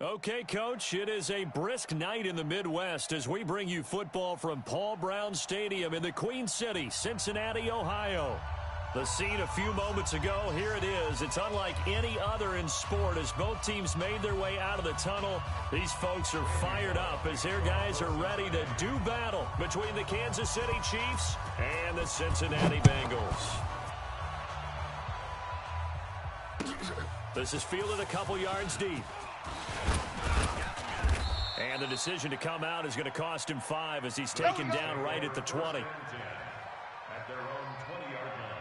Okay, Coach, it is a brisk night in the Midwest as we bring you football from Paul Brown Stadium in the Queen City, Cincinnati, Ohio. The scene a few moments ago, here it is. It's unlike any other in sport as both teams made their way out of the tunnel. These folks are fired up as their guys are ready to do battle between the Kansas City Chiefs and the Cincinnati Bengals. This is fielded a couple yards deep. And the decision to come out is going to cost him 5 as he's taken down right at the 20. At their own 20-yard line.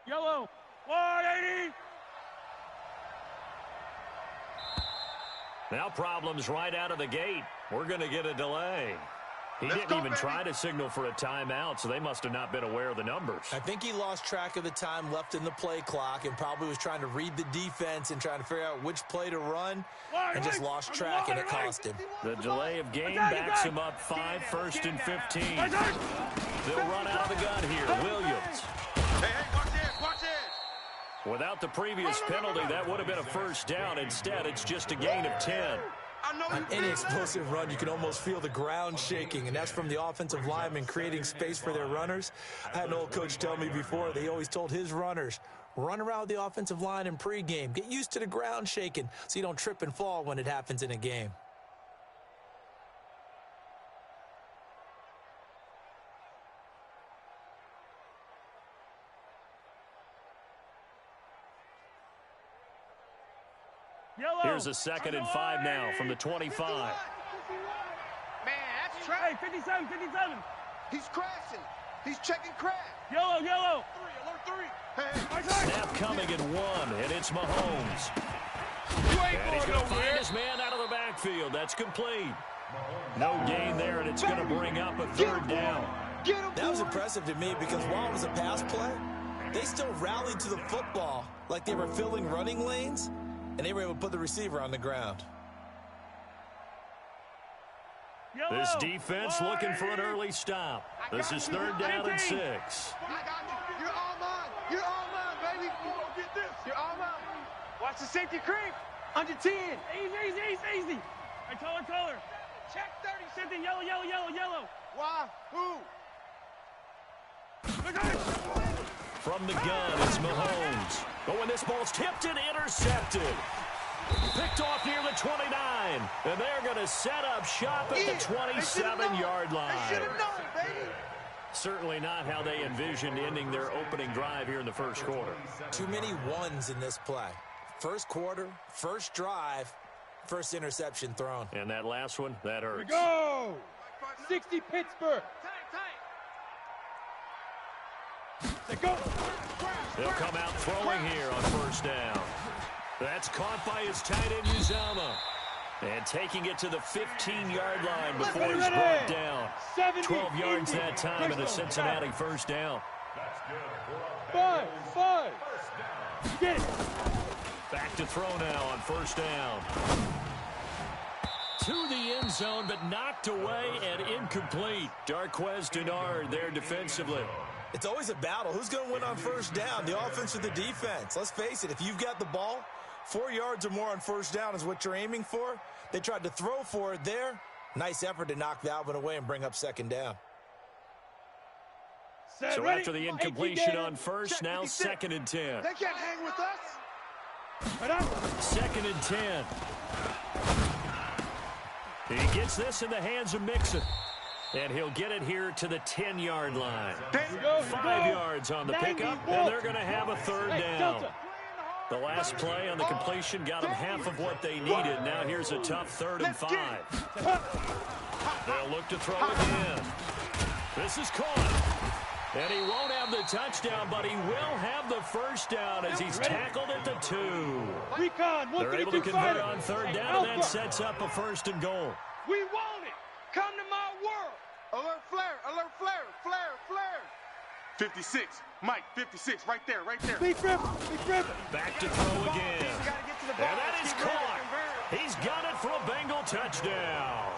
Yellow, 180. Now problems right out of the gate. We're going to get a delay. He didn't even try to signal for a timeout, so they must have not been aware of the numbers. I think he lost track of the time left in the play clock and probably was trying to read the defense and trying to figure out which play to run and just lost track, and it cost him. The delay of game backs him up 5, 1st and 15. They'll run out of the gun here. Williams. Hey, watch this, watch this. Without the previous penalty, that would have been a first down. Instead, it's just a gain of 10. On any explosive run, you can almost feel the ground shaking, and that's from the offensive linemen creating space for their runners. I had an old coach tell me before, they always told his runners, run around the offensive line in pregame. Get used to the ground shaking so you don't trip and fall when it happens in a game. Here's a 2nd and 5 now from the 25. Man, that's trash. Hey, 57, 57. He's crashing. He's checking crash. Yellow, yellow. 3, alert 3. Hey. Snap coming in 1, and it's Mahomes. And he's going to find his man out of the backfield. That's complete. No gain there, and it's going to bring up a 3rd down. That was impressive to me because while it was a pass play, they still rallied to the football like they were filling running lanes, and they were able to put the receiver on the ground. Yellow. This defense looking for an early stop. This is 3rd down and 6. I got you. You're all mine. You're all mine, baby. Get this. You're all mine. Watch the safety creep. Under 10. Easy. Hey, color. Check 30. Something yellow, yellow. Why? Who? From the gun, it's Mahomes. But when this ball's tipped and intercepted. Picked off near the 29. And they're going to set up shop at the 27-yard line. They should have known, baby. Certainly not how they envisioned ending their opening drive here in the first quarter. Too many ones in this play. First quarter, first drive, first interception thrown. And that last one, that hurts. Go! 60 Pittsburgh. They go. They'll come out throwing here on 1st down. That's caught by his tight end, Uzama. And taking it to the 15-yard line before he's brought down. 12 yards that time and a Cincinnati 1st down. 5. Get it. Back to throw now on 1st down. To the end zone, but knocked away and incomplete. Darquez Denard there defensively. It's always a battle. Who's going to win on 1st down, the offense or the defense? Let's face it, if you've got the ball, 4 yards or more on 1st down is what you're aiming for. They tried to throw for it there. Nice effort to knock Valvin away and bring up 2nd down. So after the incompletion on 1st, now 2nd and 10. They can't hang with us. 2nd and 10. He gets this in the hands of Mixon. And he'll get it here to the 10-yard line. 5 yards on the pickup, and they're going to have a 3rd down. The last play on the completion got them half of what they needed. Now here's a tough 3rd and 5. They'll look to throw again. This is caught. And he won't have the touchdown, but he will have the first down as he's tackled at the 2. Recon, They're able to convert on third down, and that sets up a 1st and goal. We want it. Come to my world. Alert flare, alert flare, flare, flare. 56, Mike, 56, right there, right there. Big Griffin, Big Griffin. Back to throw again. And that is caught. He's got it for a Bengal touchdown.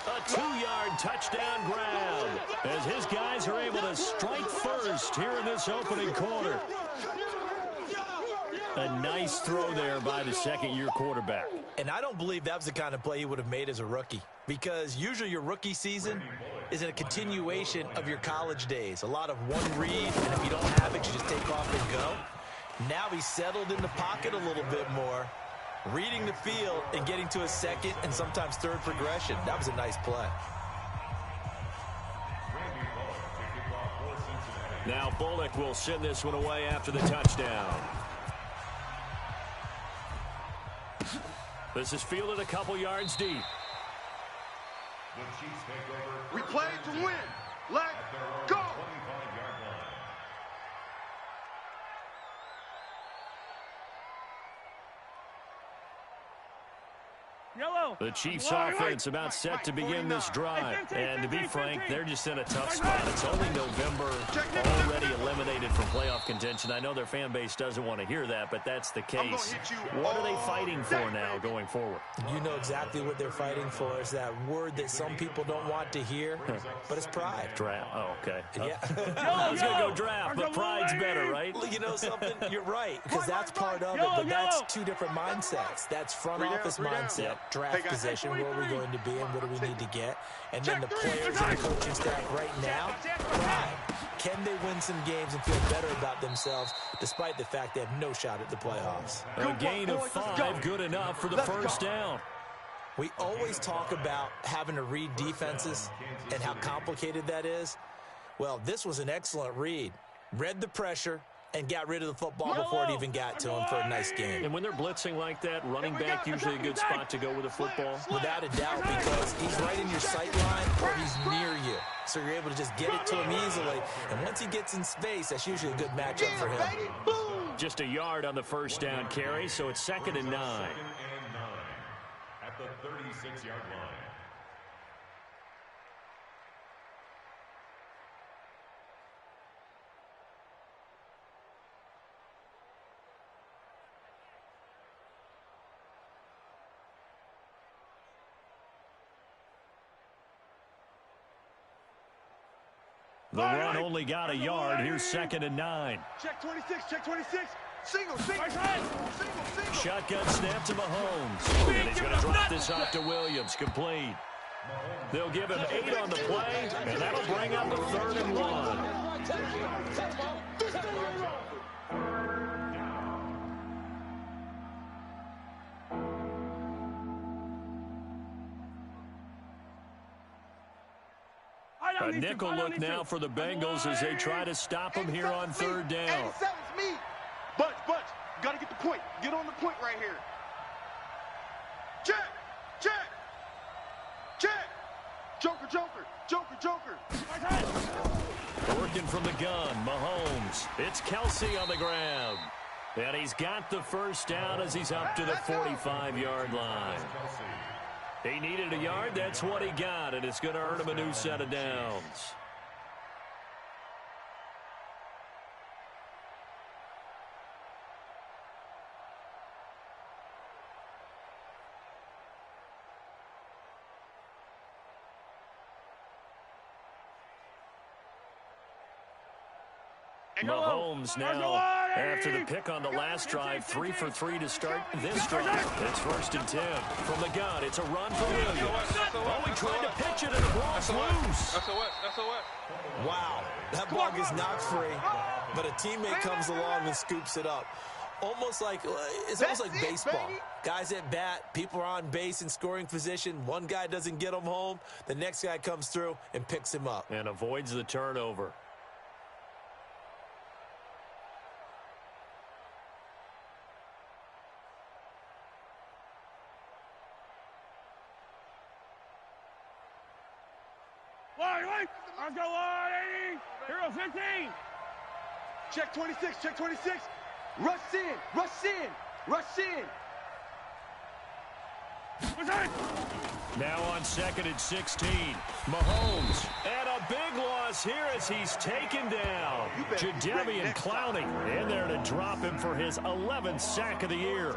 A 2-yard touchdown grab as his guys are able to strike first here in this opening quarter. A nice throw there by the second-year quarterback. And I don't believe that was the kind of play he would have made as a rookie, because usually your rookie season is a continuation of your college days. A lot of one read, and if you don't have it, you just take off and go. Now he's settled in the pocket a little bit more, reading the field and getting to a second and sometimes third progression. That was a nice play. Now Bullock will send this one away after the touchdown. This is fielded a couple yards deep. The Chiefs take over. We play to win. Let's go. 25-yard line. Yellow. The Chiefs offense about set to begin this drive. And to be frank, they're just in a tough spot. It's only November, already eliminated from playoff contention. I know their fan base doesn't want to hear that, but that's the case. What are they fighting for now going forward? You know exactly what they're fighting for. Is that word that some people don't want to hear, but it's pride. Draft. Oh, okay. Yeah. I was going to go draft, but pride's better, right? Well, you know something? You're right, because that's part of it, but that's two different mindsets. That's front office mindset, draft position, where we're going to be and what do we need to get. And then the players and the coaching staff right now, pride. Can they win some games and feel better about themselves despite the fact they have no shot at the playoffs? A gain of 5, good enough for the first down. We always talk about having to read defenses and how complicated that is. Well, this was an excellent read. Read the pressure and got rid of the football before it even got to him for a nice game. And when they're blitzing like that, running back usually a good spot to go with a football? Without a doubt, because he's right in your sight line or he's near you. So you're able to just get it to him easily. And once he gets in space, that's usually a good matchup for him. Just a yard on the first down carry, so it's 2nd and 9. 2nd and 9 at the 36-yard line. The run only got a yard. Here's 2nd and 9. Check 26, check 26. Single, single, single. Shotgun snap to Mahomes. And he's going to drop this off to Williams. Complete. They'll give him 8 on the play, and that'll bring up a 3rd and 1. A nickel look now for the Bengals as they try to stop him here on 3rd down. 87's me. Bunch, got to get the point. Get on the point right here. Check, check, check. Joker, joker, joker, joker. Working from the gun, Mahomes. It's Kelsey on the grab. And he's got the first down as he's up to the 45-yard line. He needed a yard. That's what he got, and it's going to earn him a new set of downs. Mahomes now, after the pick on the last drive, 3 for 3 to start this drive. It's 1st and 10. From the gun, it's a run for Williams. Oh, he tried to pitch it, and the ball's loose. Wow, that ball gets knocked free, but a teammate comes along and scoops it up. Almost like, it's almost like baseball. Guys at bat, people are on base in scoring position. One guy doesn't get him home. The next guy comes through and picks him up. And avoids the turnover. Wide. Let's go wide, 80. Hero 15. Check 26, check 26. Rush in. Now on 2nd and 16. Mahomes. And a big loss here as he's taken down. Jadeveon Clowney in there to drop him for his 11th sack of the year.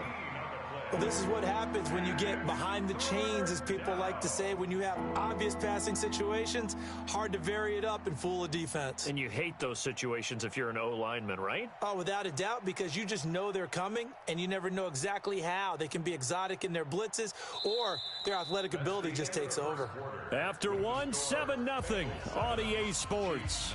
Well, this is what happens when you get behind the chains, as people like to say. When you have obvious passing situations, hard to vary it up and fool a defense. And you hate those situations if you're an O-lineman, right? Oh, without a doubt, because you just know they're coming, and you never know exactly how. They can be exotic in their blitzes, or their athletic ability just takes over. After one, 7-0 on EA Sports.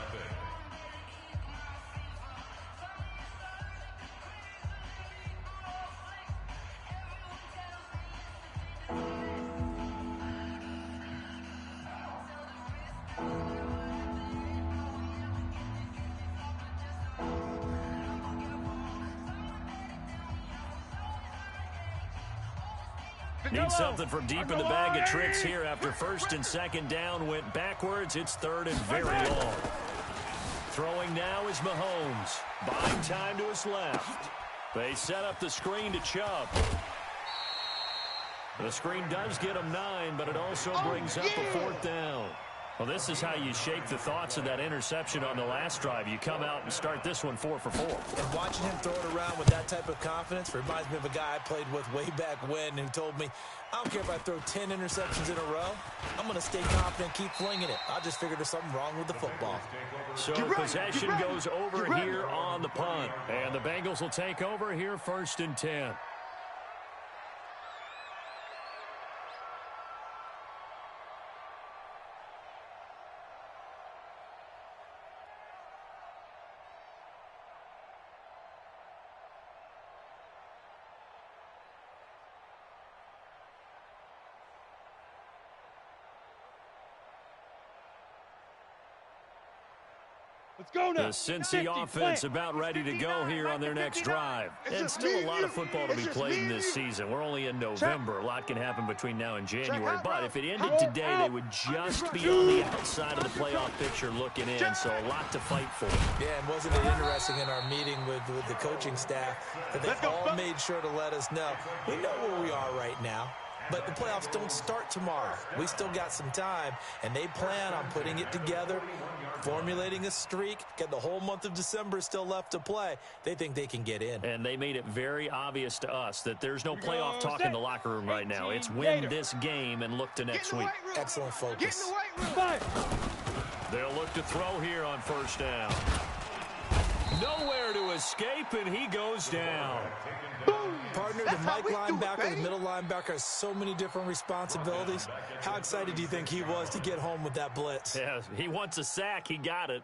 Need something from deep in the bag of tricks here after 1st and 2nd down went backwards. It's 3rd and very long. Throwing now is Mahomes. Buying time to his left. They set up the screen to Chubb. The screen does get him 9, but it also brings up a 4th down. Well, this is how you shake the thoughts of that interception on the last drive. You come out and start this one 4 for 4. And watching him throw it around with that type of confidence reminds me of a guy I played with way back when who told me, I don't care if I throw 10 interceptions in a row. I'm going to stay confident, keep flinging it. I just figured there's something wrong with the football. So possession goes over here on the punt. And the Bengals will take over here 1st and 10. Let's go now. The Cincy offense about ready to go here on their next drive. And still a lot of football to be played in this season. We're only in November. A lot can happen between now and January. But if it ended today, they would just be on the outside of the playoff picture looking in. So a lot to fight for. Yeah, and wasn't it interesting in our meeting with the coaching staff that they all made sure to let us know, we know where we are right now. But the playoffs don't start tomorrow. We still got some time, and they plan on putting it together, formulating a streak, get the whole month of December still left to play. They think they can get in. And they made it very obvious to us that there's no playoff talk in the locker room right now. It's win this game and look to next week. Excellent focus. They'll look to throw here on 1st down. Nowhere to escape, and he goes down. Partner, the Mike linebacker, the middle linebacker has so many different responsibilities. How excited do you think he was to get home with that blitz? Yeah, he wants a sack. He got it.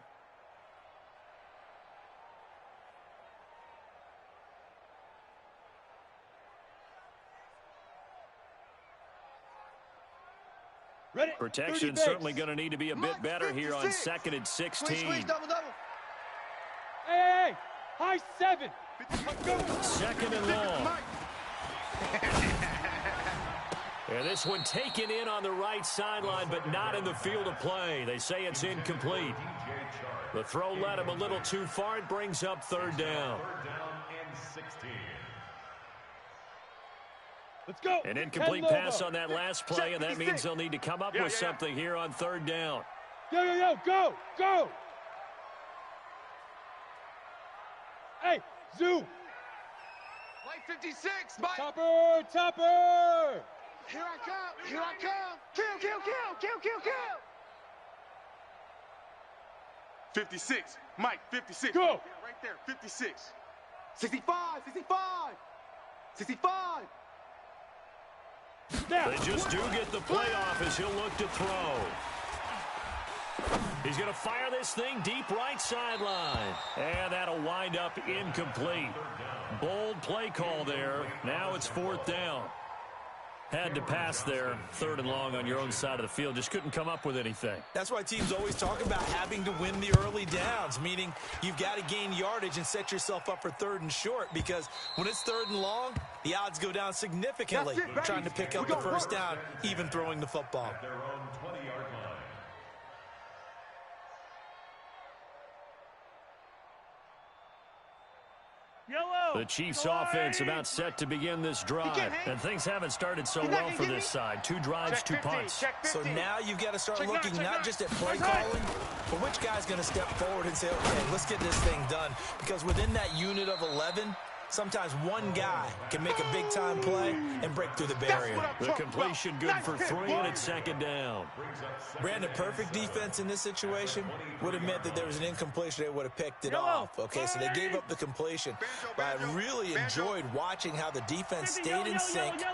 Ready? Protection certainly going to need to be a bit better here on 2nd and 16. Squeeze, double. Hey, high 7. 2nd and long. And this one taken in on the right sideline, but not in the field of play. They say it's incomplete. The throw led him a little too far. It brings up 3rd down. 3rd down and 16. Let's go. An incomplete pass on that last play, and that means they'll need to come up with something here on 3rd down. Go. Hey, zoom. Light 56, Mike. Topper. Here I come. Kill. 56. Mike, 56. Go. Right there, 56. 65. Now. They just do get the playoff as he'll look to throw. He's going to fire this thing deep right sideline. And that'll wind up incomplete. Bold play call there. Now it's 4th down. Had to pass there, 3rd and long on your own side of the field. Just couldn't come up with anything. That's why teams always talk about having to win the early downs, meaning you've got to gain yardage and set yourself up for 3rd and short, because when it's 3rd and long, the odds go down significantly trying to pick up the 1st down, even throwing the football. Their own 20-yard line. Yellow. The Chiefs offense about set to begin this drive. And things haven't started so well for this side. 2 drives, 2 punts. So now you've got to start looking not just at play calling, but which guy's going to step forward and say, okay, let's get this thing done. Because within that unit of 11, sometimes one guy can make a big-time play and break through the barrier. The completion good for 3, and it's 2nd down. Brandon, perfect defense in this situation would have meant that there was an incompletion. They would have picked it off. Okay, so they gave up the completion. But I really enjoyed watching how the defense stayed in sync,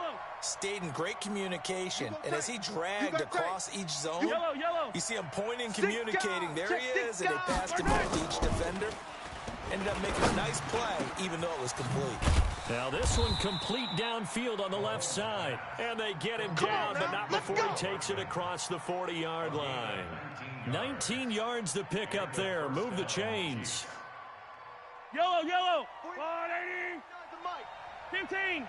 stayed in great communication. And as he dragged across each zone, you see him pointing, communicating. There he is, and they passed him off to each defender. Ended up making a nice play, even though it was complete. Now this one complete downfield on the left side. And they get him down, but not before he takes it across the 40-yard line. 19 yards to pick up there. Move the chains. Yellow. 180. 15.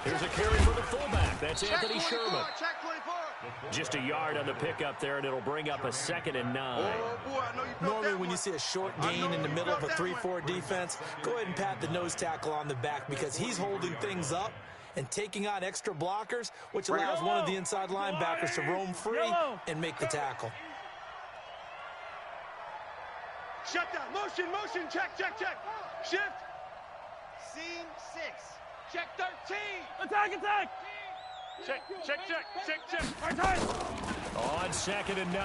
Here's a carry for the fullback. That's Anthony Sherman. Check 24. Just a yard on the pickup there, and it'll bring up a 2nd and 9. Normally when you see a short gain in the middle of a 3-4 defense, go ahead and pat the nose tackle on the back because he's holding things up and taking on extra blockers, which allows one of the inside linebackers to roam free and make the tackle. Shut down. Motion. Check. Shift. Seam 6. Check 13. Attack. Check. Hard time. On 2nd and 9,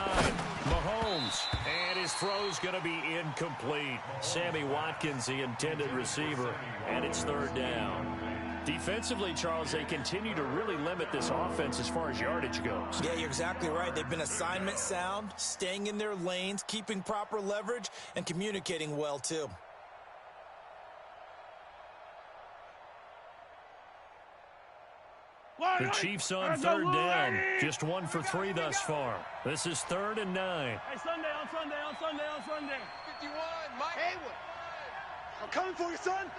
Mahomes. And his throw's going to be incomplete. Sammy Watkins, the intended receiver, and it's 3rd down. Defensively, Charles, they continue to really limit this offense as far as yardage goes. Yeah, you're exactly right. They've been assignment sound, staying in their lanes, keeping proper leverage, and communicating well, too. The Chiefs on 3rd down. Just 1 for 3 thus far. This is 3rd and 9. Hey, Sunday. 51, Mike. Haywood. I'm coming for you, son.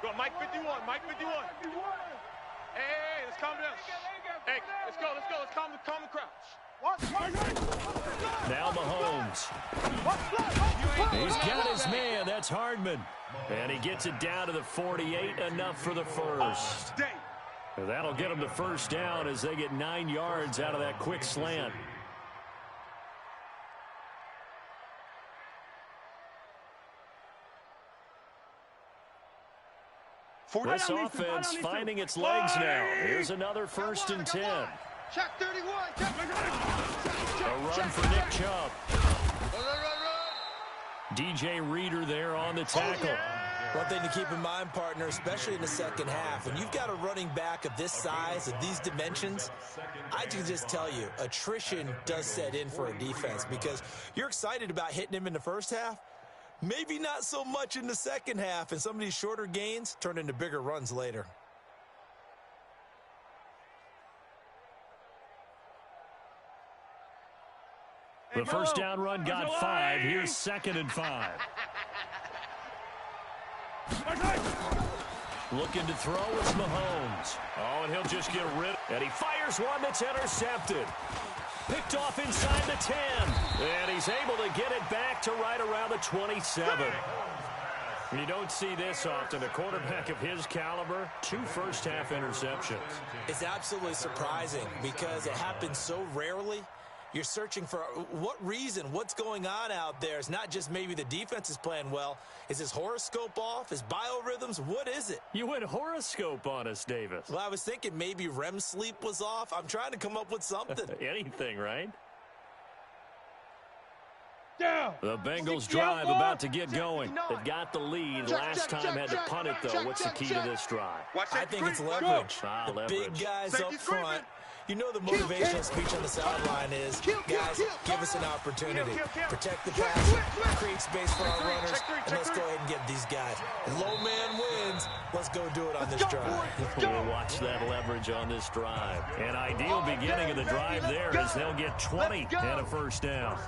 Go, Mike 51. Hey, let's calm down. Hey, let's go. Let's calm the crowd. Now Mahomes. He's got his man. That's Hardman. And he gets it down to the 48. Enough for the first. That'll get him to 1st down as they get 9 yards out of that quick slant. This offense finding its legs now. Here's another 1st and 10. Check 31. A run for Nick Chubb. DJ Reader there on the tackle. One thing to keep in mind, partner, especially in the second half, when you've got a running back of this size, of these dimensions, I can just tell you, attrition does set in for a defense because you're excited about hitting him in the first half, maybe not so much in the second half, and some of these shorter gains turn into bigger runs later. The first down run got 5. Here's 2nd and 5. Looking to throw is Mahomes. Oh, and he'll just get rid. And he fires one that's intercepted. Picked off inside the 10. And he's able to get it back to right around the 27. You don't see this often. A quarterback of his caliber, 2 first-half interceptions. It's absolutely surprising because it happens so rarely. You're searching for what reason, what's going on out there. It's not just maybe the defense is playing well. Is his horoscope off? His biorhythms? What is it? You went horoscope on us, Davis. Well, I was thinking maybe REM sleep was off. I'm trying to come up with something. Anything, right? Down. The Bengals drive about to get going. They've got the lead. Last time had to punt it, though. What's the key to this drive? I think it's leverage. Ah, the leverage. big guys up front. You know the motivational speech on the sideline is, guys, give us an opportunity. Protect the pass, create space for our runners, and let's go ahead and get these guys. Low man wins. Let's go do it on this drive. We'll watch that leverage on this drive. An ideal beginning of the drive there as they'll get 20 and a first down.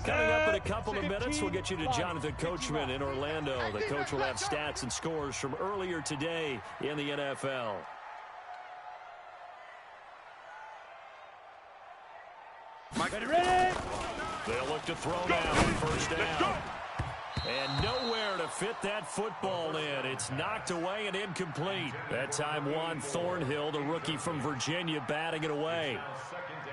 Coming up in a couple of minutes, we'll get you to Jonathan Coachman in Orlando. The coach will have stats and scores from earlier today in the NFL. Ready? They'll look to throw now on first down. And nowhere to fit that football in. It's knocked away and incomplete. That time Juan Thornhill, the rookie from Virginia, batting it away.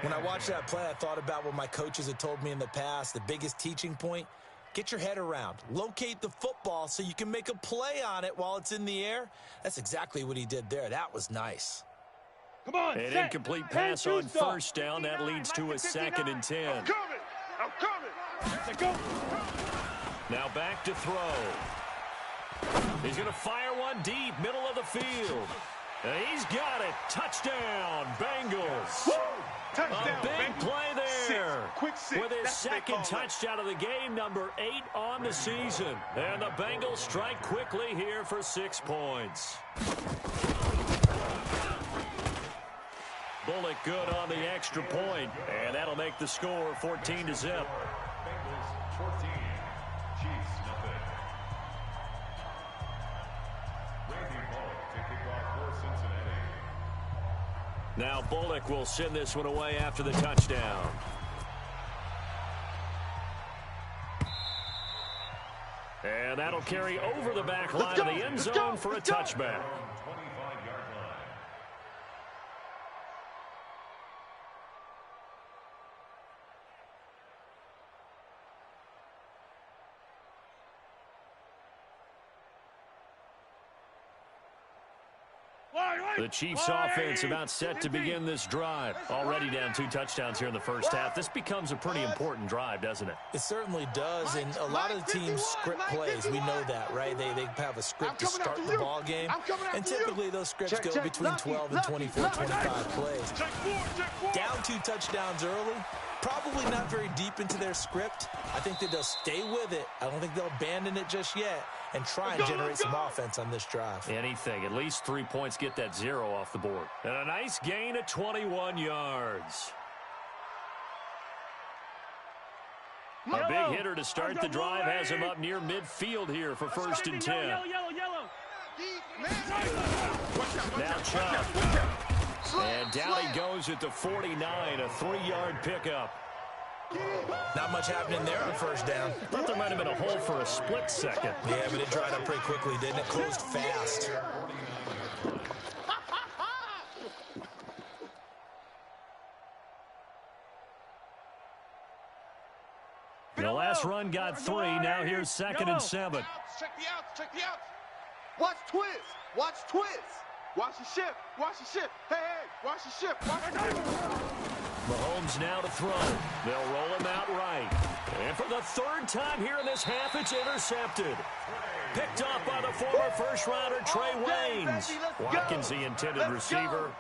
When I watched that play, I thought about what my coaches had told me in the past. The biggest teaching point, get your head around. Locate the football so you can make a play on it while it's in the air. That's exactly what he did there. That was nice. Come on, An set. incomplete pass on first down. That leads to a 2nd and 10. I'm coming. Let's go. Now back to throw. He's going to fire one deep, middle of the field. And he's got it. Touchdown, Bengals. Touchdown, A big play there. Quick six. With his That's what they second call it. touchdown of the game, number 8 on the season. And the Bengals strike quickly here for 6 points. Bullock good on the extra point, and that'll make the score 14-0. Bengals 14, Chiefs nothing. Randy Bullock to kick off for Cincinnati. Now Bullock will send this one away after the touchdown. And that'll carry over the back line of the end zone for a touchback. 25-yard line. The Chiefs offense about set to begin this drive. Already down 2 touchdowns here in the first half. This becomes a pretty important drive, doesn't it? It certainly does, and a lot of the teams script plays. We know that, right? They have a script to start the ball game, and typically those scripts go between 12 and 24, 25 plays. Down 2 touchdowns early, probably not very deep into their script. I think that they'll stay with it. I don't think they'll abandon it just yet and try and generate some offense on this drive. Anything, at least 3 points, get that 0 off the board. And a nice gain of 21 yards. A big hitter to start the drive has him up near midfield here for 1st and 10. Yellow. Now Chubb. And down he goes at the 49, a 3-yard pickup. Not much happening there on first down. Thought there might have been a hole for a split second. Yeah, but it dried up pretty quickly, didn't it? Closed fast. The last run got 3. Now here's 2nd and 7. Check the outs. Check the outs. Watch twist. Watch twist. Watch the shift. Watch the shift. Hey, watch the shift. Watch the shift. Mahomes now to throw. They'll roll him out right. And for the 3rd time here in this half, it's intercepted. Picked off by the former first-rounder Trey Waynes. Watkins, the intended receiver.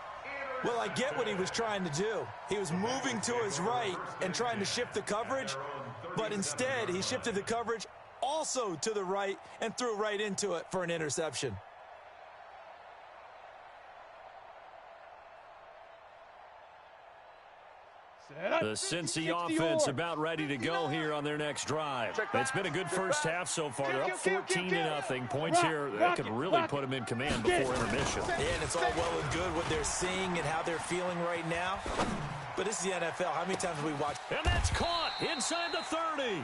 Well, I get what he was trying to do. He was moving to his right and trying to shift the coverage, but instead he shifted the coverage also to the right and threw right into it for an interception. The Cincy offense about ready to go here on their next drive. It's been a good first half so far. They're up 14-0. Points here that could really put them in command before intermission. Yeah, and it's all well and good what they're seeing and how they're feeling right now. But this is the NFL. How many times have we watched? And that's caught inside the 30.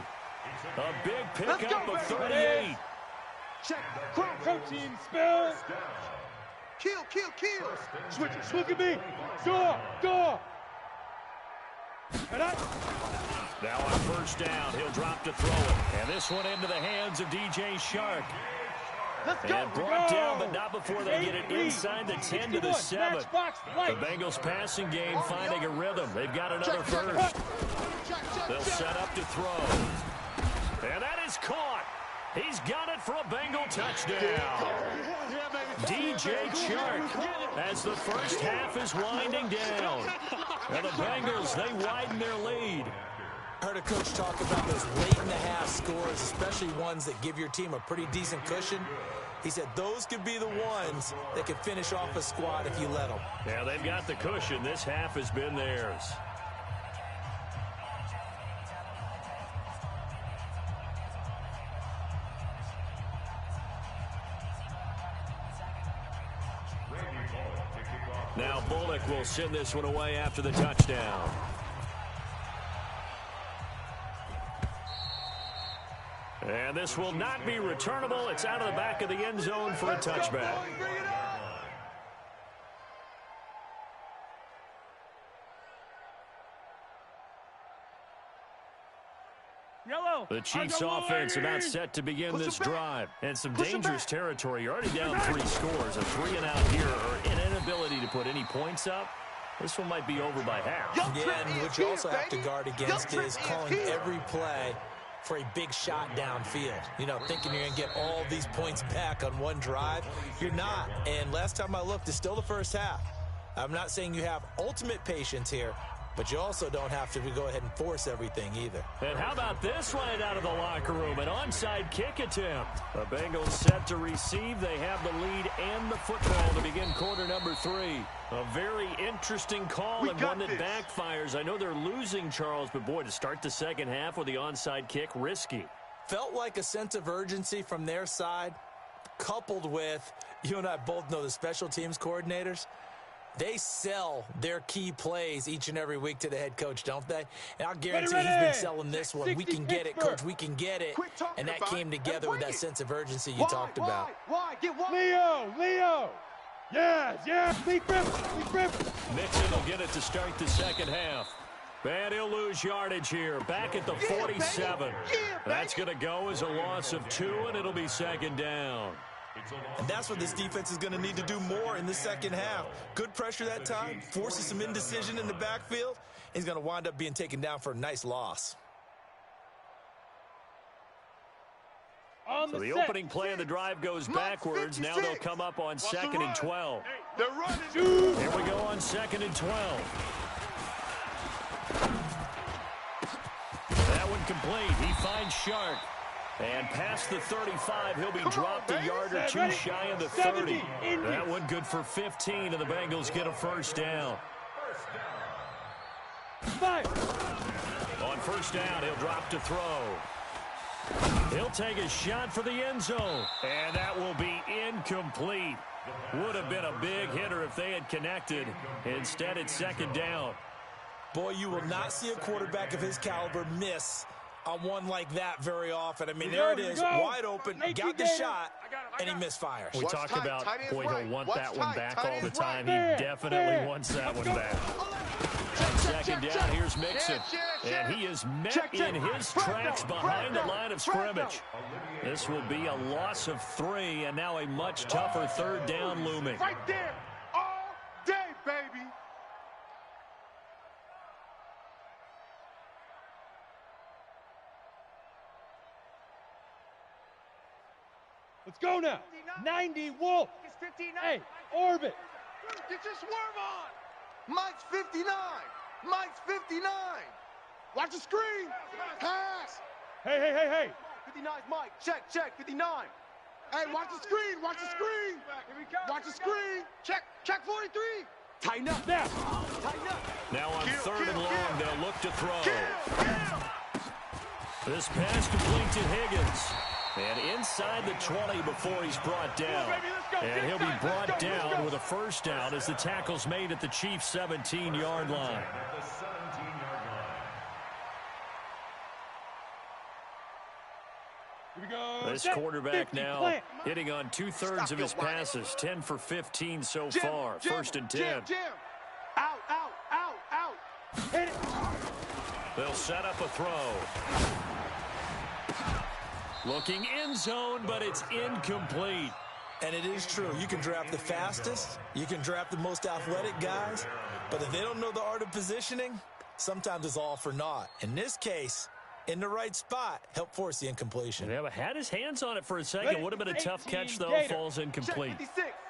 A big pickup of 38. Check. Protein spill. Kill. Switch it. Look at me. Door. Now on first down, he'll drop to throw it. And this one into the hands of DJ Shark. And brought down, but not before they get it inside the 10 to the 7. The Bengals passing game finding a rhythm. They've got another first. They'll set up to throw. And that is caught. He's got it for a Bengal touchdown. DJ Chark as the first half is winding down. And the Bengals, they widen their lead. Heard a coach talk about those late-in-the-half scores, especially ones that give your team a pretty decent cushion. He said those could be the ones that could finish off a squad if you let them. Yeah, they've got the cushion. This half has been theirs. Bullock will send this one away after the touchdown. And this will not be returnable. It's out of the back of the end zone for a touchback. The Chiefs' offense about set to begin this drive. And some dangerous territory. You're already down 3 scores. A 3-and-out here or an inability to put any points up. This one might be over by half. Yeah, and what you also have to guard against is calling every play for a big shot downfield. You know, thinking you're going to get all these points back on one drive. You're not. And last time I looked, it's still the first half. I'm not saying you have ultimate patience here, but you also don't have to go ahead and force everything either. And how about this right out of the locker room? An onside kick attempt. The Bengals set to receive. They have the lead and the football to begin quarter number 3. A very interesting call and one that backfires. I know they're losing, Charles, but boy, to start the second half with the onside kick, risky. Felt like a sense of urgency from their side, coupled with, you and I both know the special teams coordinators. They sell their key plays each and every week to the head coach, don't they? And I'll guarantee he's been selling this one. We can get it, coach. We can get it. And that came together with that sense of urgency you talked about. Leo! Yes! Lee Griffin! Mixon will get it to start the second half. And he'll lose yardage here. Back at the 47. That's going to go as a loss of 2, and it'll be second down. And that's what this defense is going to need to do more in the second half. Good pressure that time, forces some indecision in the backfield. He's going to wind up being taken down for a nice loss. So the opening play of the drive goes backwards. Now they'll come up on 2nd and 12. They're running. Here we go on 2nd and 12. That one complete. He finds Shark. And past the 35, he'll be dropped a yard or 2 shy of the 30. That one good for 15, and the Bengals get a first down. On first down, he'll drop to throw. He'll take a shot for the end zone, and that will be incomplete. Would have been a big hitter if they had connected. Instead, it's second down. Boy, you will not see a quarterback of his caliber miss on one like that very often. I mean, there it is, wide open, got the shot, and he misfires. We talk about, boy, he'll want that one back all the time. He definitely wants that one back. Second down, here's Mixon. And he is met in his tracks behind the line of scrimmage. This will be a loss of 3, and now a much tougher third down looming. Right there, all day, baby. Let's go now. 90, Wolf. Hey, Orbit. Get your swerve on. Mike's 59. Mike's 59. Watch the screen. Pass. Hey. 59's Mike. Check. 59. Hey, watch the screen. Watch the screen. Watch the screen. Check 43. Tighten up now. Now on third and long, they'll look to throw. This pass complete to Higgins. And inside the 20 before he's brought down. And he'll be brought down with a first down as the tackle's made at the Chiefs' 17-yard line. This quarterback now hitting on 2/3 of his passes, 10 for 15 so far. First and 10. Out. Hit it. They'll set up a throw. Looking end zone, but it's incomplete. And it is true. You can draft the fastest. You can draft the most athletic guys. But if they don't know the art of positioning, sometimes it's all for naught. In this case, in the right spot, help force the incompletion. Yeah, but had his hands on it for a second. Would have been a tough catch, though. Falls incomplete.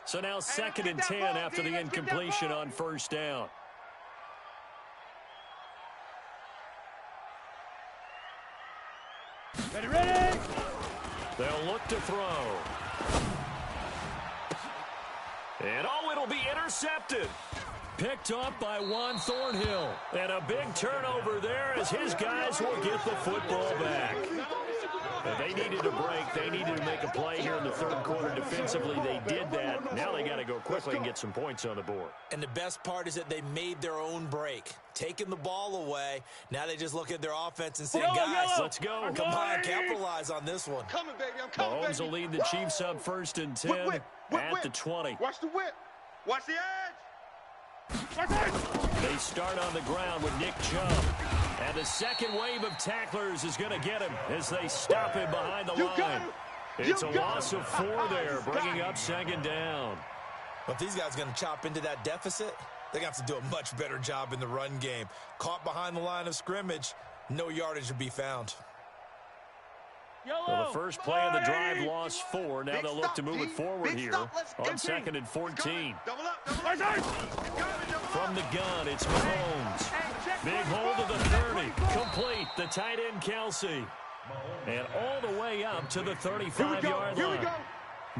So now 2nd and 10 after the incompletion on first down. Ready. They'll look to throw. And it'll be intercepted. Picked up by Juan Thornhill. And a big turnover there as his guys will get the football back. They needed a break. They needed to make a play here in the third quarter defensively. They did that. Now they got to go quickly and get some points on the board. And the best part is that they made their own break, taking the ball away. Now they just look at their offense and say, guys, let's go. Come on, capitalize on this one. Coming, baby. I'm coming, Mahomes will lead the Chiefs up 1st and 10 at the 20. Watch the whip. Watch the edge. They start on the ground with Nick Chubb. And the second wave of tacklers is going to get him as they stop him behind the line. It's a loss of 4 there, bringing up 2nd down. Well, if these guys are going to chop into that deficit, they're going to have to do a much better job in the run game. Caught behind the line of scrimmage, no yardage to be found. Well, the first play of the drive lost 4. Now they'll look to move it forward here on 2nd and 14. From the gun, it's Mahomes. Big hold of the 30. Complete. The tight end, Kelsey. And all the way up to the 35-yard line.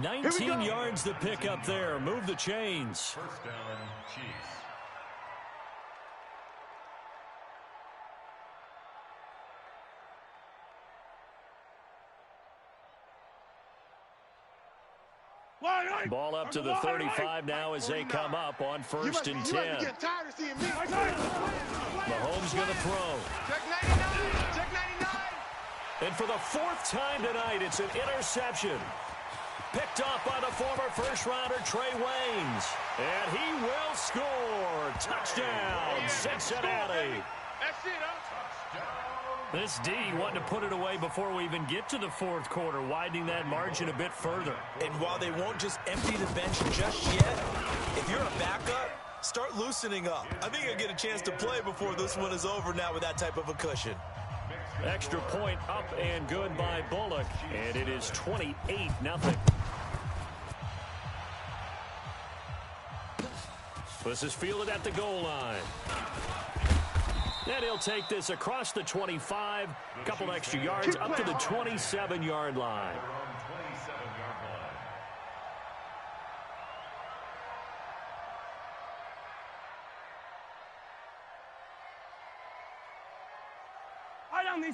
19 yards to pick up there. Move the chains. First down, Chiefs. Ball up to the 35 now as they come up on 1st and 10. Mahomes going to throw. Check 99. Check 99. And for the 4th time tonight, it's an interception. Picked off by the former first-rounder Trey Waynes. And he will score. Touchdown, Cincinnati. That's it, huh? This D wanting to put it away before we even get to the 4th quarter, widening that margin a bit further. And while they won't just empty the bench just yet, if you're a backup, start loosening up. I think you'll get a chance to play before this one is over now with that type of a cushion. Extra point up and good by Bullock, and it is 28-0. This is fielded at the goal line. And he'll take this across the 25, a couple extra yards up to the 27-yard line.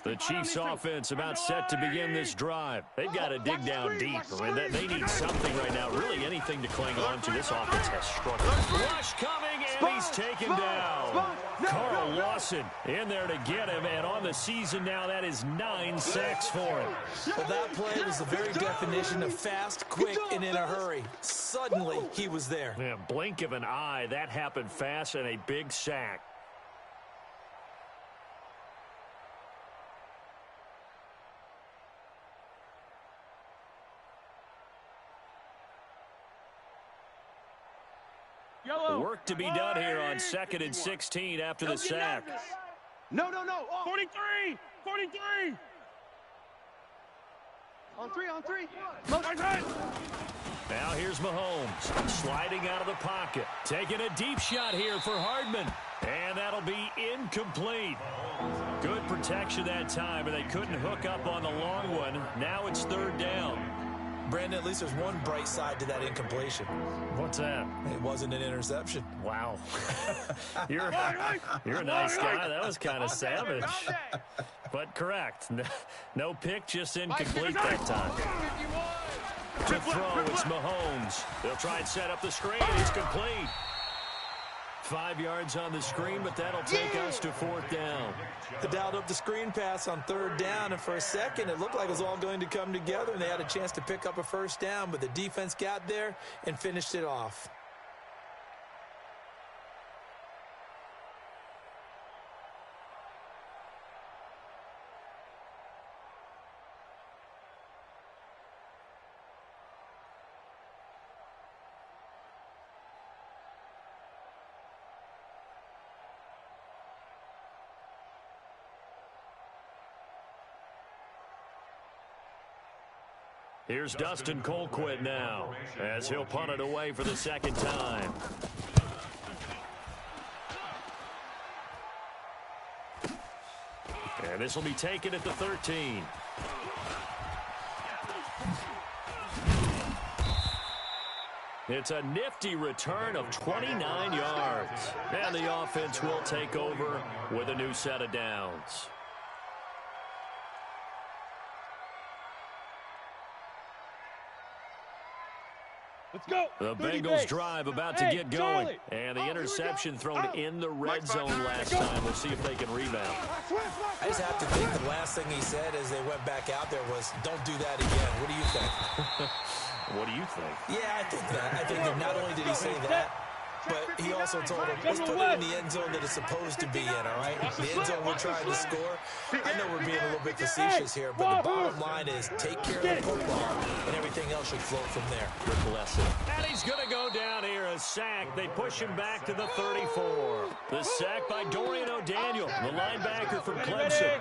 The Chiefs offense about set to begin this drive. They've got to dig down deep. I mean, they need something right now, really anything to cling on to. This offense has struggled. Rush coming, and he's taken down. Carl Lawson in there to get him, and on the season now, that is 9 sacks for him. Well, that play was the very definition of fast, quick, and in a hurry. Suddenly, he was there. Yeah, blink of an eye, that happened fast, and a big sack. Work to be done here on 2nd and 16 after the sack. No. 43. On three. Now here's Mahomes sliding out of the pocket. Taking a deep shot here for Hardman. And that'll be incomplete. Good protection that time, and they couldn't hook up on the long one. Now it's 3rd down. Brandon, at least there's one bright side to that incompletion. What's that? It wasn't an interception. Wow. You're a nice guy. That was kind of savage. But correct. No pick, just incomplete that time. To throw, it's Mahomes. They'll try and set up the screen. It's complete. 5 yards on the screen, but that'll take us to 4th down. They dialed up the screen pass on 3rd down, and for a second, it looked like it was all going to come together, and they had a chance to pick up a 1st down, but the defense got there and finished it off. Here's Dustin Colquitt now as he'll punt it away for the 2nd time. And this will be taken at the 13. It's a nifty return of 29 yards. And the offense will take over with a new set of downs. Let's go. The 30 Bengals base. drive about to Hey, get going. Charlie. And the Oh, interception here we go. thrown Oh. in the red Mike, zone last time. We'll see if they can rebound. I just have to think the last thing he said as they went back out there was, don't do that again. What do you think? What do you think? Yeah, I think that. I think that not only did he say that, but he also told him, let's put it in the end zone that it's supposed to be in, all right? The end zone we're trying to score. I know we're being a little bit facetious here, but the bottom line is take care of the football, and everything else should flow from there. Good lesson. And he's going to go down here, a sack. They push him back to the 34. The sack by Dorian O'Daniel, the linebacker from Clemson.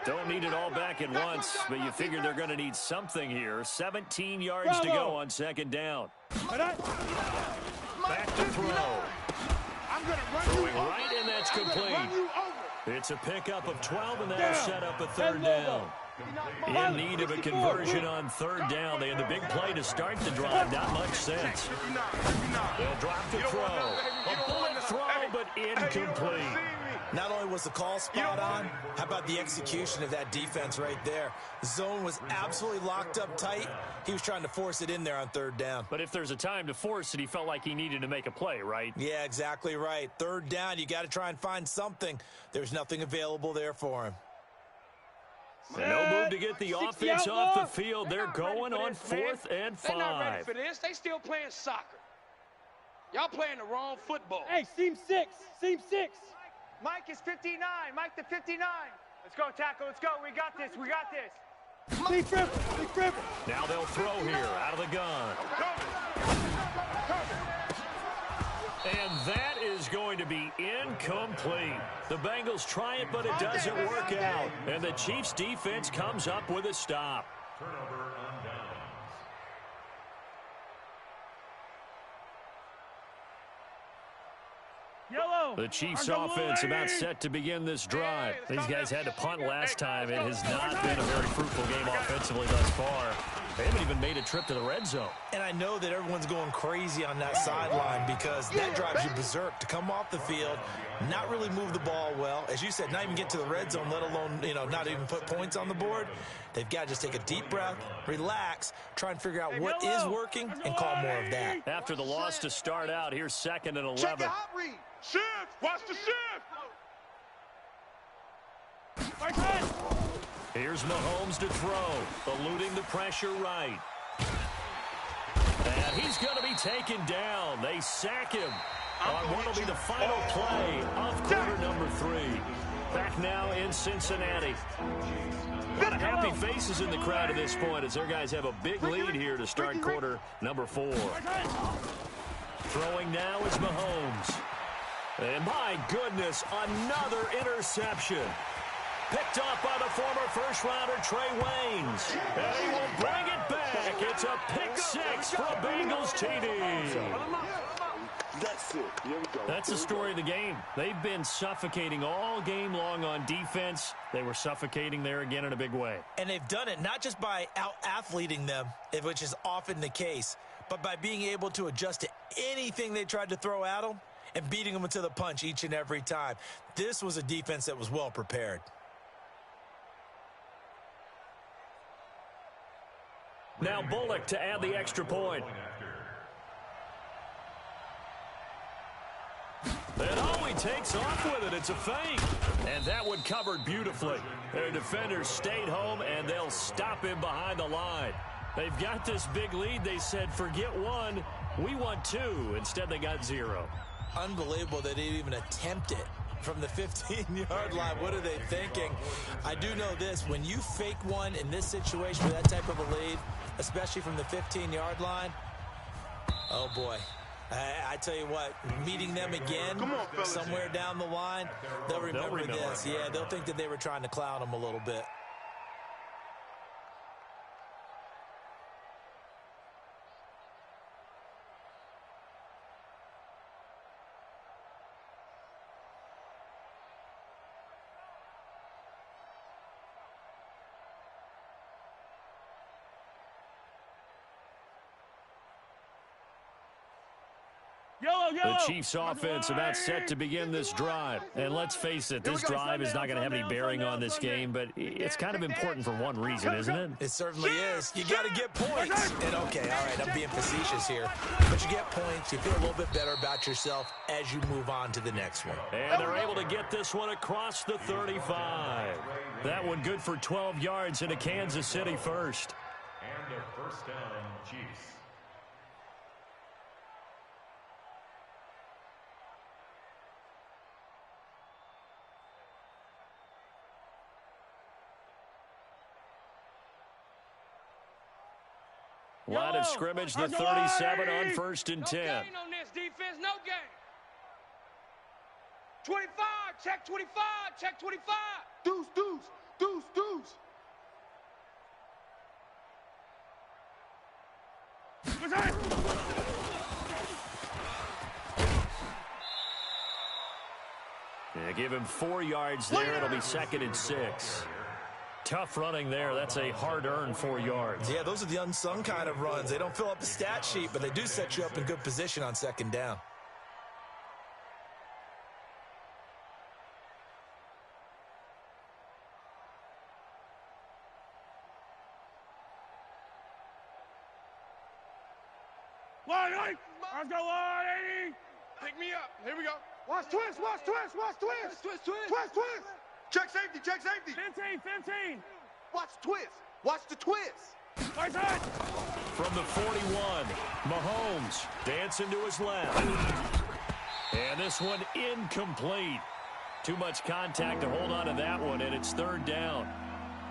Don't need it all back at once, but you figure they're going to need something here. 17 yards to go on second down. Back to throw. I'm going to run Throwing you over. right, and that's I'm gonna complete. run you over. It's a pickup of 12, and that'll set up a third down. In need of a conversion on third down. They had the big play to start the drive. Not much sense. They'll drop the throw. A bullet throw, but incomplete. Not only was the call spot on, how about the execution of that defense right there? Zone was absolutely locked up tight. He was trying to force it in there on third down. But if there's a time to force it, he felt like he needed to make a play, right? Yeah, exactly right. Third down, you got to try and find something. There's nothing available there for him. No move to get the offense off the field. They're going on 4th and 5. They're not ready for this. They still playing soccer. Y'all playing the wrong football. Hey, seam 6. Seam 6. Mike is 59. Mike to 59. Let's go, tackle. Let's go. We got this. We got this. Big River. Big River. Now they'll throw here out of the gun. And that is going to be incomplete. The Bengals try it, but it doesn't work out. And the Chiefs' defense comes up with a stop. Turnover on down. Yellow. The Chiefs' offense about set to begin this drive. These guys had to punt last time. It has not been a very fruitful game offensively thus far. They haven't even made a trip to the red zone. And I know that everyone's going crazy on that sideline because that drives you berserk to come off the field, not really move the ball well. As you said, not even get to the red zone, let alone, not even put points on the board. They've got to just take a deep breath, relax, try and figure out what is working, and call more of that. After the loss to start out, here's 2nd and 11. Check the hot read. Shift. Watch the shift. Here's Mahomes to throw, eluding the pressure right. And he's going to be taken down. They sack him on what will be the final play of quarter number 3. Back now in Cincinnati. A lot of happy faces in the crowd at this point as their guys have a big lead here to start quarter number 4. Throwing now is Mahomes. And my goodness, another interception. Picked off by the former first-rounder Trey Waynes. And he will bring it back. It's a pick 6 for a Bengals TD. That's it. Here we go. That's the story of the game. They've been suffocating all game long on defense. They were suffocating there again in a big way. And they've done it not just by out-athleting them, which is often the case, but by being able to adjust to anything they tried to throw at them and beating them to the punch each and every time. This was a defense that was well prepared. Now Bullock to add the extra point. And oh, he takes off with it. It's a fake. And that one covered beautifully. Their defenders stayed home, and they'll stop him behind the line. They've got this big lead. They said, forget 1, we want 2. Instead, they got 0. Unbelievable that they even attempt it from the 15-yard line. What are they thinking? I do know this. When you fake one in this situation with that type of a lead, especially from the 15-yard line, oh, boy. I tell you what, meeting them again somewhere down the line, they'll remember this. Yeah, they'll think that they were trying to clown them a little bit. The Chiefs offense about set to begin this drive. And let's face it, this drive is not going to have any bearing on this game, but it's kind of important for one reason, isn't it? It certainly is. You got to get points. And okay, all right, I'm being facetious here. But you get points, you feel a little bit better about yourself as you move on to the next one. And they're able to get this one across the 35. That one good for 12 yards into Kansas City first. And a first down, Chiefs. Line of scrimmage, the 37 on 1st and 10. No gain on this defense, no gain. 25, check 25, check 25. Deuce, deuce, deuce, deuce. Yeah, give him 4 yards there. It'll be 2nd and 6. Tough running there. That's a hard-earned 4 yards. Yeah, those are the unsung kind of runs. They don't fill up the stat sheet, but they do set you up in good position on 2nd down. Let's go, 180. Pick me up. Here we go. Watch twist, watch twist, watch twist. Twist, twist. Twist, twist. Check safety, check safety. 15. Watch twist. Watch the twist. Right side. From the 41, Mahomes dancing to his left. And this one incomplete. Too much contact to hold on to that one, and it's 3rd down.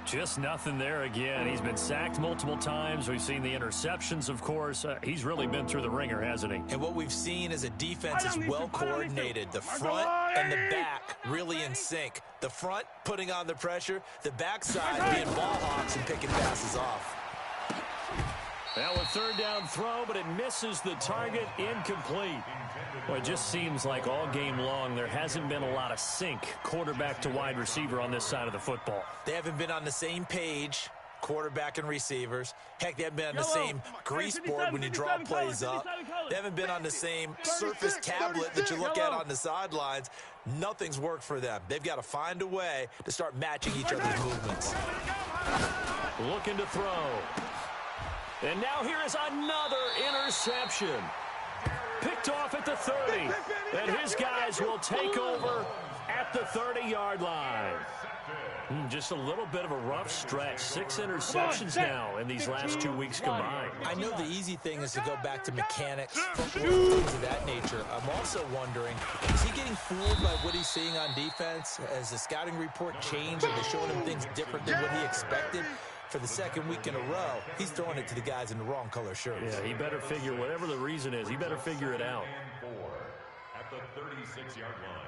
Just nothing there again. He's been sacked multiple times. We've seen the interceptions, of course. He's really been through the ringer, hasn't he? And what we've seen is a defense is well coordinated. The front and the back really in sync. The front putting on the pressure, the backside being ball hawks and picking passes off. Now a 3rd down throw, but it misses the target, incomplete. Well, it just seems like all game long there hasn't been a lot of sync quarterback to wide receiver on this side of the football. They haven't been on the same page, quarterback and receivers. Heck, they haven't been on the same grease board when you draw plays up. They haven't been on the same surface tablet that you look at on the sidelines. Nothing's worked for them. They've got to find a way to start matching each other's movements. Looking to throw. And now here is another interception. Picked off at the 30. And his guys will take over at the 30-yard line. Just a little bit of a rough stretch. 6 interceptions now in these last 2 weeks combined. I know the easy thing is to go back to mechanics, football, things of that nature. I'm also wondering, is he getting fooled by what he's seeing on defense? Has the scouting report changed? Are they showing him things different than what he expected? For the 2nd week in a row, he's throwing it to the guys in the wrong color shirts. Yeah, he better figure, whatever the reason is, he better figure it out. And 4 at the 36-yard line.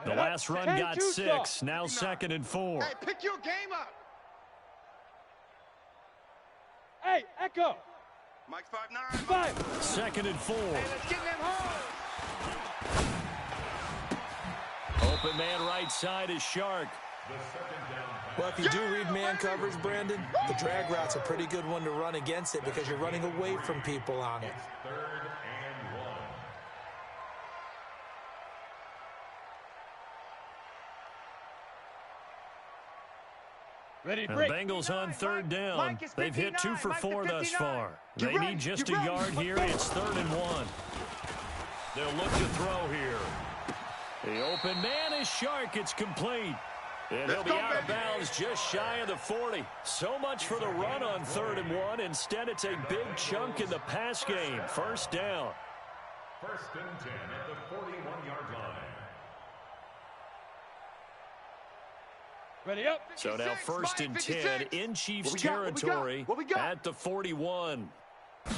The last run got 6, now 2nd and 4. Hey, pick your game up. Hey, Echo. Mike's 5'9". 5. 2nd and 4. Hey, let's get them home. Open man right side is Shark. Well, if you do read man coverage, Brandon, the drag route's a pretty good one to run against it because you're running away from people on it. 3rd and 1. Ready, The break. Bengals on 3rd down. Mike is They've hit 2 for 4 thus far. They need just a yard here. It's 3rd and 1. They'll look to throw here. The open man is Shark. It's complete. And he'll be out of bounds just shy of the 40. So much for the run on 3rd and 1. Instead, it's a big chunk in the pass game. 1st down. 1st and 10 at the 41-yard line. Ready up. So now 1st and 10 in Chiefs territory What we got? at the 41.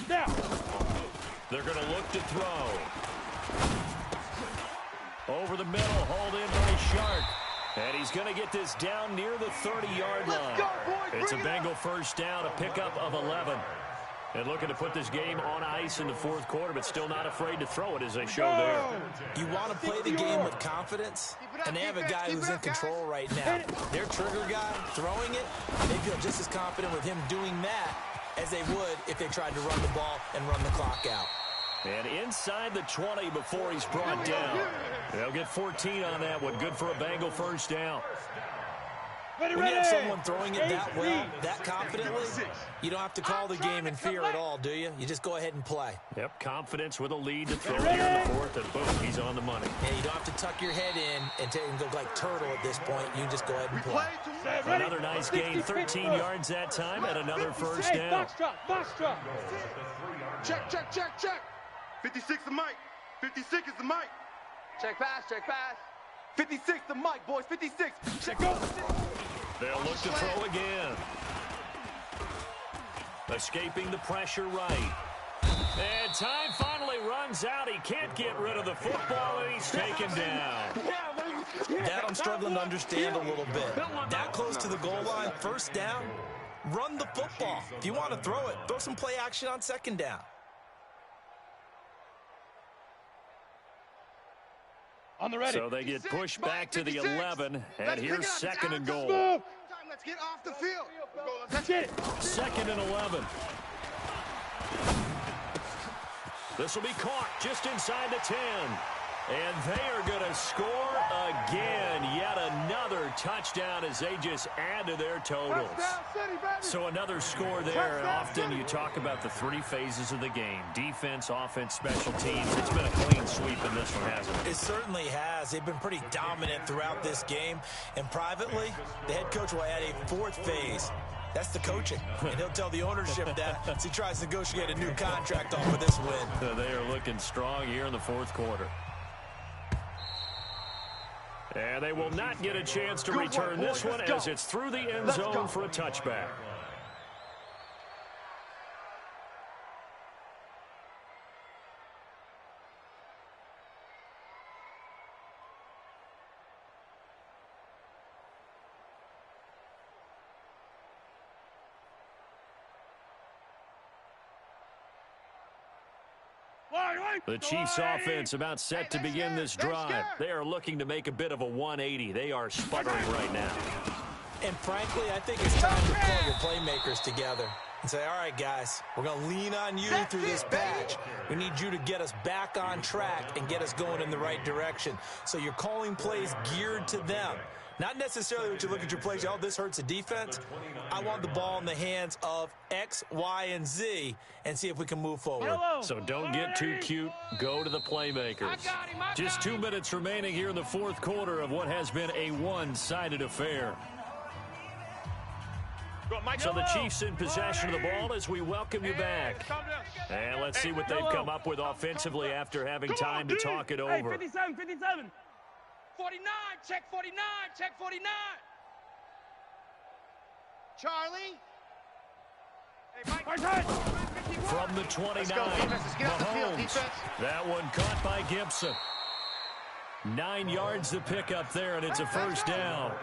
Now. They're going to look to throw. Over the middle, hauled in by Shark. And he's going to get this down near the 30-yard line. Let's go, boys. It's a Bring it Bengal up. 1st down, a pickup of 11. And looking to put this game on ice in the fourth quarter, but still not afraid to throw it as they show there. You want to play the game with confidence, and they have a guy who's in control right now. Their trigger guy throwing it, they feel just as confident with him doing that as they would if they tried to run the ball and run the clock out. And inside the 20 before he's brought down. They'll get 14 on that one. Good for a Bengal first down. When you have someone throwing it that well, that confidently, you don't have to call the game in fear at all, do you? You just go ahead and play. Yep, confidence with a lead to throw here in the fourth, and boom, he's on the money. Yeah, you don't have to tuck your head in and go like turtle at this point. You can just go ahead and play. Another nice gain, 13 yards that time, and another first down. Box drop. Check. 56 the mic. 56 is the mic. Check pass. 56 the mic, boys. 56. Check go. They'll look to throw again. Escaping the pressure right. And time finally runs out. He can't get rid of the football, and he's taken down. That I'm struggling to understand a little bit. That close to the goal line, first down, run the football. If you want to throw it, throw some play action on second down. On the ready. So they get pushed back to the 11, and here's second and goal. Let's get off the field. Let's get it. Second and 11. This will be caught just inside the 10. And they are going to score again. Yet another touchdown as they just add to their totals. So another score there. And often you talk about the three phases of the game. Defense, offense, special teams. It's been a clean sweep in this one, hasn't it? It certainly has. They've been pretty dominant throughout this game. And privately, the head coach will add a fourth phase. That's the coaching. And he'll tell the ownership that as he tries to negotiate a new contract off of this win. They are looking strong here in the fourth quarter. And they will not get a chance to return this one as it's through the end zone for a touchback. The Chiefs offense about set to begin this drive. They are looking to make a bit of a 180. They are sputtering right now. And frankly, I think it's time to pull your playmakers together and say, all right, guys, we're going to lean on you through this patch. We need you to get us back on track and get us going in the right direction. So you're calling plays geared to them. Not necessarily when you look at your plays, oh, this hurts the defense. I want the ball in the hands of X, Y, and Z and see if we can move forward. So don't get too cute. Go to the playmakers. Just 2 minutes remaining here in the fourth quarter of what has been a one-sided affair. So the Chiefs in possession of the ball as we welcome you back. And let's see what they've come up with offensively after having time to talk it over. 57. 49, check 49. Charlie. From the 29, Mahomes. That one caught by Gibson. 9 yards to pick up there, and it's a first down.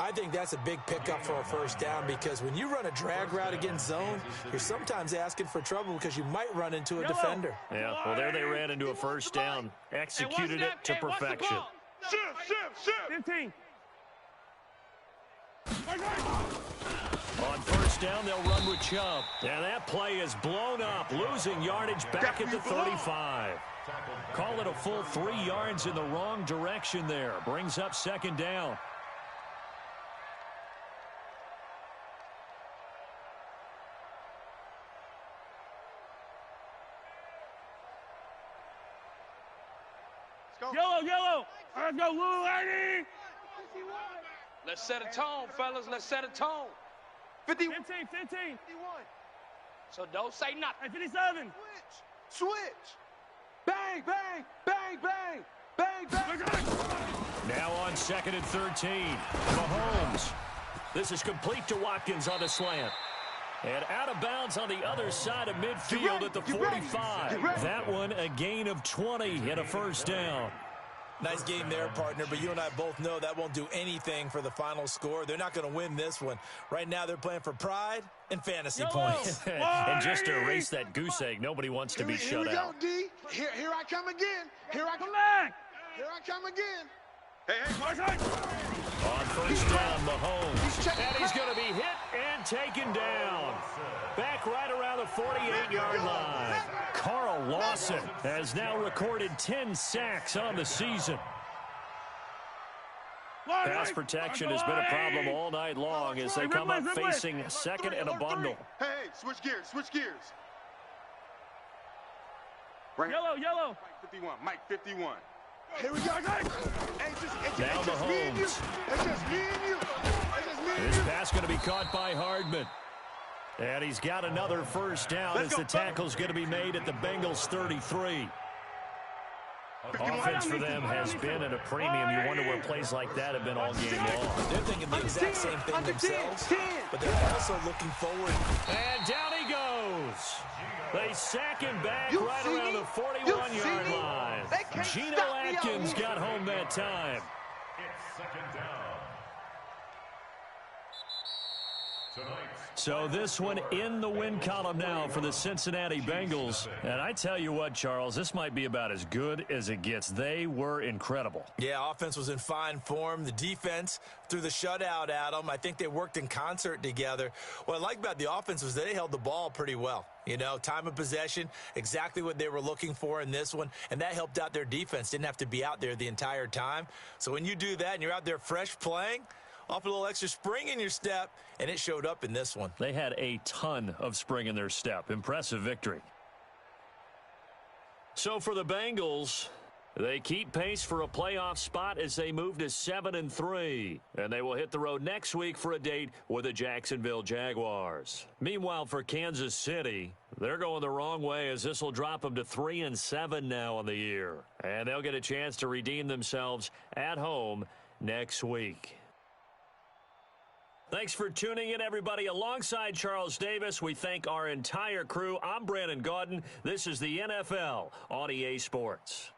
I think that's a big pickup for a first down because when you run a drag route against zone, you're sometimes asking for trouble because you might run into a defender. Yeah, well, there they ran into a first down. Executed it to perfection. Shift. 15. On first down, they'll run with Chubb. And that play is blown up, losing yardage back at the 35. Call it a full 3 yards in the wrong direction there. Brings up second down. Yellow. Let's go, Lou Lady. Let's set a tone, fellas. Let's set a tone. 50. 15. So don't say nothing. 57. Switch. Bang. Now on second and 13. Mahomes. This is complete to Watkins on the slant. And out of bounds on the other side of midfield at the 45. That one a gain of 20 and a first down. Nice game there, partner, but you and I both know that won't do anything for the final score. They're not going to win this one. Right now, they're playing for pride and fantasy points. And just to erase that goose egg, nobody wants to be shut out. Here we go, D. Here I come again. Here I come back. Here I come again. Hey, watch out. On first down, Mahomes. And he's going to be hit and taken down. Back right around the 48-yard line. Carl Lawson has now recorded 10 sacks on the season. Pass protection has been a problem all night long as they come up facing second and a bundle. Hey, switch gears, switch gears. Right. Yellow. Mike 51. Here we go. Hey, Now Mahomes. It's just me and you. This pass going to be caught by Hardman. And he's got another first down as the tackle's going to be made at the Bengals 33. Offense for them has been at a premium. You wonder where plays like that have been all game long. They're thinking the exact same thing themselves, but they're also looking forward. And down he goes. They sack him back right around the 41-yard line. Geno Atkins got home that time. It's second down. So this one in the win column now for the Cincinnati Bengals. And I tell you what, Charles, this might be about as good as it gets. They were incredible. Yeah, offense was in fine form. The defense threw the shutout at them. I think they worked in concert together. What I like about the offense was they held the ball pretty well. You know, time of possession, exactly what they were looking for in this one, and that helped out their defense. Didn't have to be out there the entire time. So when you do that and you're out there fresh playing, off a little extra spring in your step, and it showed up in this one. They had a ton of spring in their step. Impressive victory. So for the Bengals, they keep pace for a playoff spot as they move to 7-3. And they will hit the road next week for a date with the Jacksonville Jaguars. Meanwhile, for Kansas City, they're going the wrong way as this will drop them to 3-7 now on the year. And they'll get a chance to redeem themselves at home next week. Thanks for tuning in, everybody. Alongside Charles Davis, we thank our entire crew. I'm Brandon Gaudin. This is the NFL on EA Sports.